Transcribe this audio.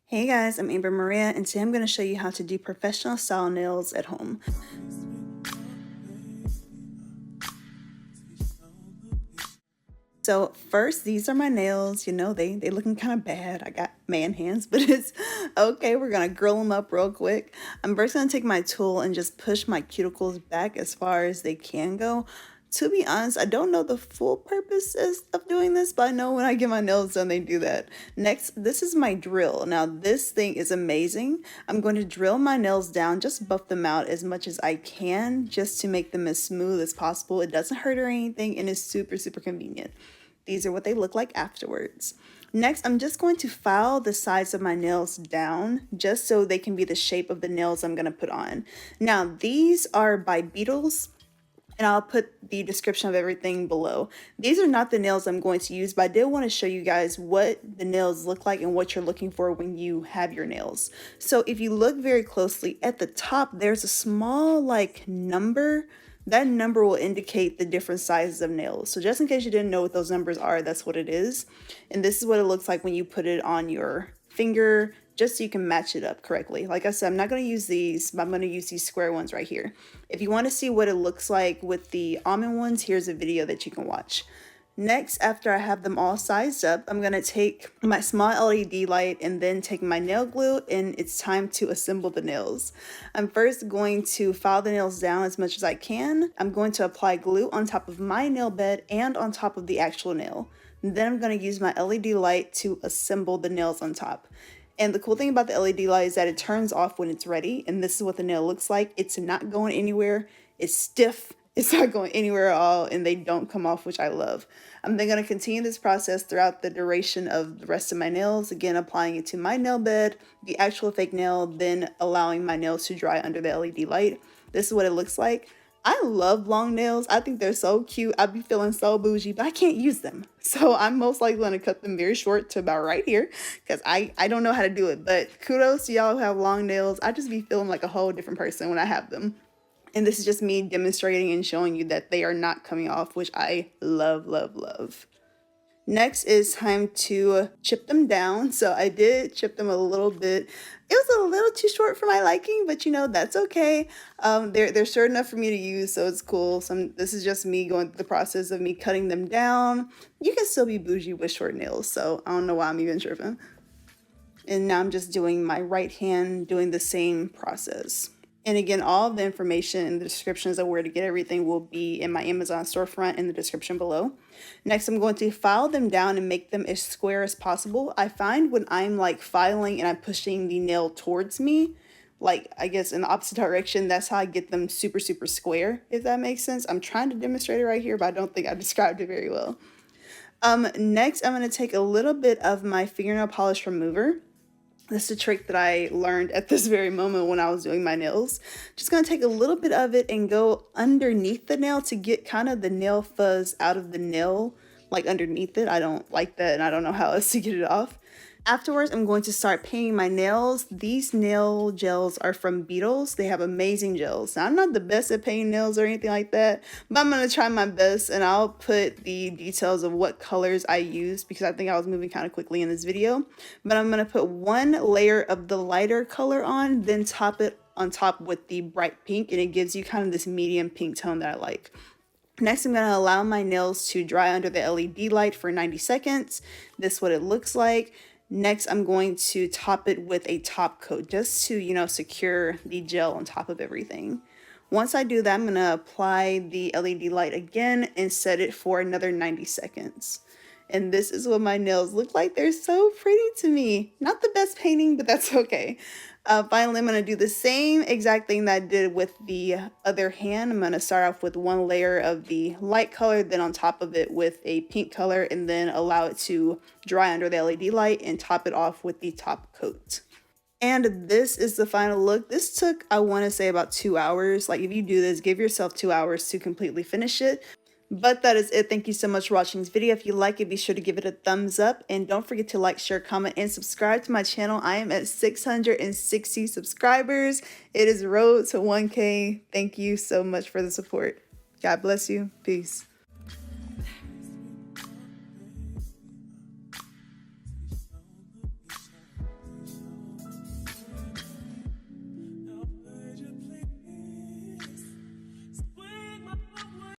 Hey guys, I'm Amber Maria, and today I'm going to show you how to do professional style nails at home. So first, these are my nails. You know, they looking kind of bad. I got man hands, but it's okay. We're going to grill them up real quick. I'm first going to take my tool and just push my cuticles back as far as they can go. To be honest, I don't know the full purpose of doing this, but I know when I get my nails done, they do that. Next, this is my drill. Now, this thing is amazing. I'm going to drill my nails down, just buff them out as much as I can, just to make them as smooth as possible. It doesn't hurt or anything, and it's super, super convenient. These are what they look like afterwards. Next, I'm just going to file the sides of my nails down just so they can be the shape of the nails I'm going to put on. Now, these are by Beetles, and I'll put the description of everything below. These are not the nails I'm going to use, but I did want to show you guys what the nails look like and what you're looking for when you have your nails. So if you look very closely at the top, there's a small like number. That number will indicate the different sizes of nails. So just in case you didn't know what those numbers are, that's what it is. And this is what it looks like when you put it on your finger, just so you can match it up correctly. Like I said, I'm not going to use these, but I'm going to use these square ones right here. If you want to see what it looks like with the almond ones, here's a video that you can watch. Next, after I have them all sized up, I'm going to take my small LED light and then take my nail glue, and it's time to assemble the nails. I'm first going to file the nails down as much as I can. I'm going to apply glue on top of my nail bed and on top of the actual nail. Then I'm going to use my LED light to assemble the nails on top. And the cool thing about the LED light is that it turns off when it's ready, and this is what the nail looks like. It's not going anywhere. It's stiff. It's not going anywhere at all, and they don't come off, which I love. I'm then going to continue this process throughout the duration of the rest of my nails, again applying it to my nail bed, the actual fake nail, then allowing my nails to dry under the LED light. This is what it looks like. I love long nails. I think they're so cute. I'd be feeling so bougie, but I can't use them. So I'm most likely going to cut them very short to about right here because I don't know how to do it. But kudos to y'all who have long nails. I just be feeling like a whole different person when I have them. And this is just me demonstrating and showing you that they are not coming off, which I love, love, love. Next is time to chip them down. So I did chip them a little bit. It was a little too short for my liking, but you know, that's okay. They're short enough for me to use, so it's cool. This is just me going through the process of me cutting them down. You can still be bougie with short nails, so I don't know why I'm even tripping. And now I'm just doing my right hand, doing the same process. And again, all of the information in the descriptions of where to get everything will be in my Amazon storefront in the description below. Next, I'm going to file them down and make them as square as possible. I find when I'm like filing and I'm pushing the nail towards me, like I guess in the opposite direction, that's how I get them super, super square, if that makes sense. I'm trying to demonstrate it right here, but I don't think I described it very well. Next, I'm going to take a little bit of my fingernail polish remover. This is a trick that I learned at this very moment when I was doing my nails. Just going to take a little bit of it and go underneath the nail to get kind of the nail fuzz out of the nail, like underneath it. I don't like that, and I don't know how else to get it off. Afterwards, I'm going to start painting my nails. These nail gels are from Beetles. They have amazing gels. Now, I'm not the best at painting nails or anything like that, but I'm going to try my best, and I'll put the details of what colors I use because I think I was moving kind of quickly in this video. But I'm going to put one layer of the lighter color on, then top it on top with the bright pink, and it gives you kind of this medium pink tone that I like. Next, I'm going to allow my nails to dry under the LED light for 90 seconds. This is what it looks like. Next, I'm going to top it with a top coat just to, you know, secure the gel on top of everything. Once I do that, I'm going to apply the LED light again and set it for another 90 seconds. And this is what my nails look like. They're so pretty to me. Not the best painting, but that's okay. Finally, I'm going to do the same exact thing that I did with the other hand. I'm going to start off with one layer of the light color, then on top of it with a pink color, and then allow it to dry under the LED light and top it off with the top coat. And this is the final look. This took, I want to say, about 2 hours. Like if you do this, give yourself 2 hours to completely finish it. But that is it. Thank you so much for watching this video. If you like it, be sure to give it a thumbs up. And don't forget to like, share, comment, and subscribe to my channel. I am at 660 subscribers. It is road to 1K. Thank you so much for the support. God bless you. Peace.